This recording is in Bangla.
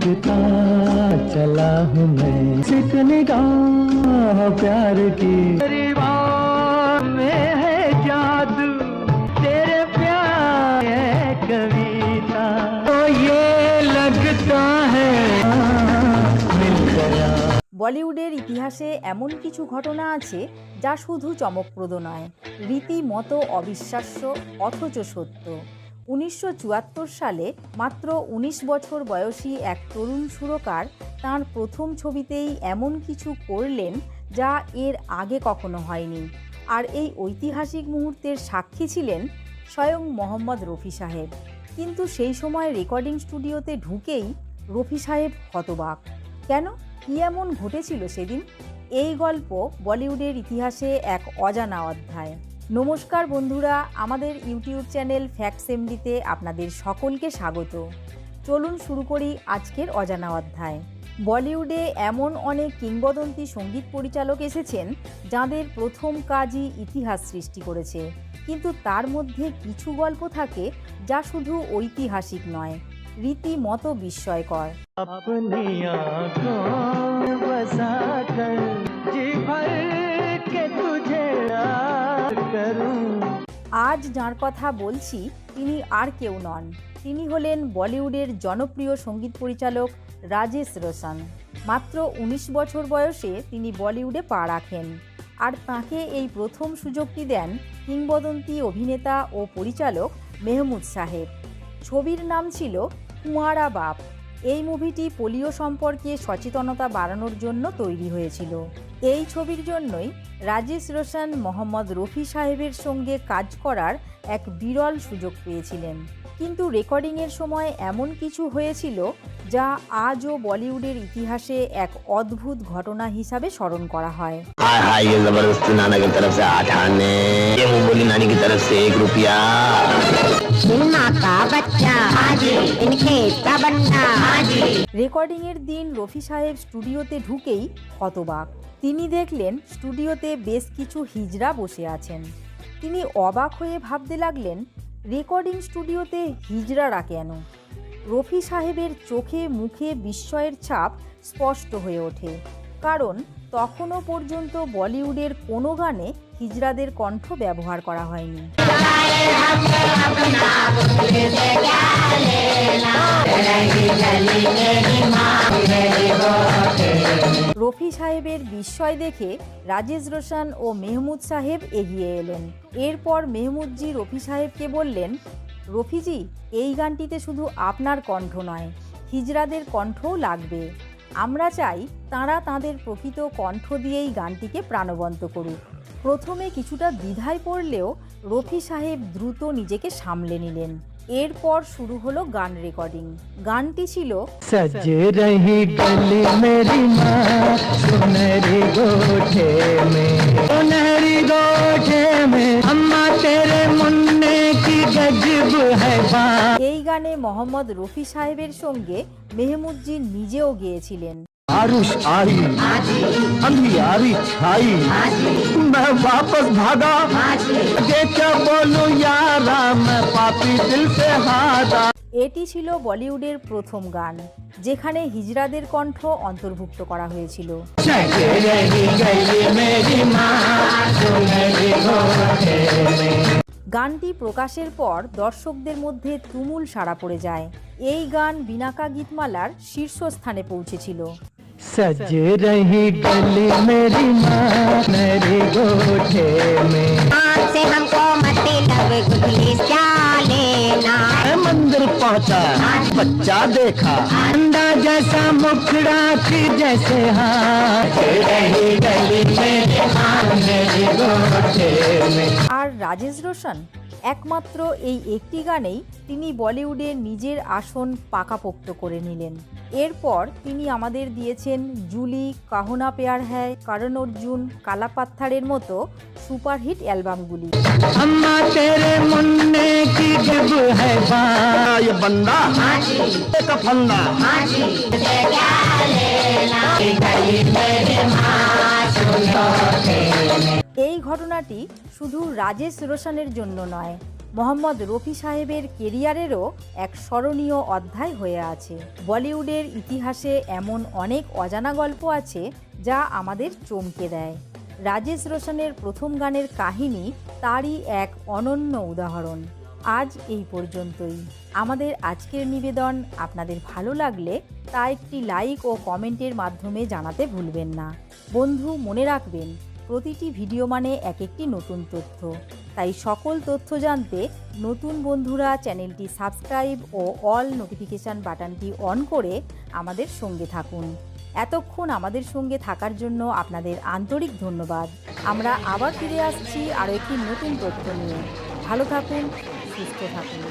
मारता चला हूँ मैं सिक निगाह प्यार की परिवार में है जादू तेरे प्यार है कविता तो ये लगता है मिल गया। বলিউডের ইতিহাসে এমন কিছু ঘটনা আছে যা শুধু চমকপ্রদ নয়, রীতিমতো অবিশ্বাস্য অথচ সত্য। 1974 সালে মাত্র 19 বছর বয়সী এক তরুণ সুরকার তাঁর প্রথম ছবিতেই এমন কিছু করলেন যা এর আগে কখনো হয়নি। আর এই ঐতিহাসিক মুহূর্তের সাক্ষী ছিলেন স্বয়ং মোহাম্মদ রফি সাহেব। কিন্তু সেই সময় রেকর্ডিং স্টুডিওতে ঢুকেই রফি সাহেব হতবাক। কেন, কী এমন ঘটেছিল সেদিন? এই গল্প বলিউডের ইতিহাসে এক অজানা অধ্যায়। নমস্কার বন্ধুরা, আমাদের ইউটিউব চ্যানেল ফ্যাক্টস এমডিতে আপনাদের সকলকে স্বাগত। চলুন শুরু করি আজকের অজানা অধ্যায়। বলিউডে এমন অনেক কিংবদন্তি সঙ্গীত পরিচালক এসেছেন যাঁদের প্রথম কাজই ইতিহাস সৃষ্টি করেছে, কিন্তু তার মধ্যে কিছু গল্প থাকে যা শুধু ঐতিহাসিক নয়, রীতিমতো বিস্ময়কর। अपनी आँखों में बसाकर जी भर के तुझे याद करूं। আজ যার কথা বলছি তিনি আর কেউ নন, তিনি হলেন বলিউডের জনপ্রিয় সঙ্গীত পরিচালক রাজেশ রোশন। মাত্র 19 বছর বয়সে তিনি বলিউডে পা রাখেন, আর তাঁকে এই প্রথম সুযোগটি দেন কিংবদন্তি অভিনেতা ও পরিচালক মেহমুদ সাহেব। ছবির নাম ছিল কুঁয়ারা বাপ। এই মুভিটি পোলিও সম্পর্কে সচেতনতা বাড়ানোর জন্য তৈরি হয়েছিল। এই ছবির জন্যই রাজেশ রোশন মোহাম্মদ রফি সাহেবের সঙ্গে কাজ করার এক বিরল সুযোগ পেয়েছিলেন। কিন্তু রেকর্ডিংয়ের সময় এমন কিছু হয়েছিল যা আজও বলিউডের ইতিহাসে এক অদ্ভুত ঘটনা হিসাবে স্মরণ করা হয়। हाय ये जबरदस्ती नाना की तरफ से 8 आने, ये मुंगोली नानी की तरफ से 1 रुपया। রেকর্ডিংয়ের দিন রফি সাহেব স্টুডিওতে ঢুকেই হতবাক। তিনি দেখলেন স্টুডিওতে বেশ কিছু হিজড়া বসে আছেন। তিনি অবাক হয়ে ভাবতে লাগলেন, রেকর্ডিং স্টুডিওতে হিজড়ারা কেন? রফি সাহেবের চোখে মুখে বিস্ময়ের ছাপ স্পষ্ট হয়ে ওঠে, কারণ তখনও পর্যন্ত বলিউডের কোনো গানে হিজড়াদের কণ্ঠ ব্যবহার করা হয়নি। রফি সাহেবের বিস্ময় দেখে রাজেশ রোশন ও মেহমুদ সাহেব এগিয়ে এলেন। এরপর মেহমুদজি রফি সাহেবকে বললেন, রফিজি, এই গানটিতে শুধু আপনার কণ্ঠ নয়, হিজড়াদের কণ্ঠও লাগবে। আমরা চাই তাঁরা তাঁদের প্রকৃত কণ্ঠ দিয়েই গানটিকে প্রাণবন্ত করুক। প্রথমে কিছুটা দ্বিধায় পড়লেও রফি সাহেব দ্রুত নিজেকে সামলে নিলেন। এরপর শুরু হলো গান রেকর্ডিং। গানটি ছিল सजे रही गली मेरी माँ सुनहरी गोठे में, सुनहरी गोठे में अम्मा तेरे मुन्ने की गजब है बात। এই गाने मोहम्मद रफी साहेबेर संगे मेहमूदजी নিজেও গেয়েছিলেন। बारिश आई अंधियारी छाई, मैं वापस भागा आगे क्या बोलूं यारा, मैं पापी दिल से हारा। এটি ছিল বলিউডের প্রথম গান যেখানে হিজড়াদের কণ্ঠ অন্তর্ভুক্ত করা হয়েছিল। গানটি প্রকাশের পর দর্শকদের মধ্যে তুমুল সাড়া পড়ে যায়। এই গান বিনাকা গীতমালার শীর্ষস্থানে পৌঁছেছিল। सजे रही गली मेरी माँ मेरी गोठे में, से हमको मतलब गुठली क्या लेना। मैं मंदिर पहुँचा बच्चा देखा, अंडा जैसा मुखड़ा की जैसे हाथ, रही गली मेरी माँ मेरी गोठे में। আর রাজেশ রোশন একমাত্র এই একটি গানেই তিনি বলিউডে নিজের আসন পাকাপোক্ত করে নিলেন। এরপর তিনি আমাদের দিয়েছেন জুলি, কাহো না প্যার হ্যায়, করণ অর্জুন, কালা পাত্থারের মতো সুপারহিট অ্যালবামগুলি। अम्मा तेरे मुन्ने की जब है बात, ये बंदा एक फंदा এই ঘটনাটি শুধু রাজেশ রোশনের জন্য নয়, মোহাম্মদ রফি সাহেবের কেরিয়ারেরও এক স্মরণীয় অধ্যায় হয়ে আছে। বলিউডের ইতিহাসে এমন অনেক অজানা গল্প আছে যা আমাদের চমকে দেয়। রাজেশ রোশনের প্রথম গানের কাহিনী তারই এক অনন্য উদাহরণ। আজ এই পর্যন্তই। আমাদের আজকের নিবেদন আপনাদের ভালো লাগলে তা একটি লাইক ও কমেন্টের মাধ্যমে জানাতে ভুলবেন না। বন্ধু, মনে রাখবেন, প্রতিটি ভিডিও মানে এক একটি নতুন তথ্য। তাই সকল তথ্য জানতে নতুন বন্ধুরা চ্যানেলটি সাবস্ক্রাইব ও অল নোটিফিকেশান বাটনটি অন করে আমাদের সঙ্গে থাকুন। এতক্ষণ আমাদের সঙ্গে থাকার জন্য আপনাদের আন্তরিক ধন্যবাদ। আমরা আবার ফিরে আসছি আরও একটি নতুন তথ্য নিয়ে। ভালো থাকুন, সুস্থ থাকুন।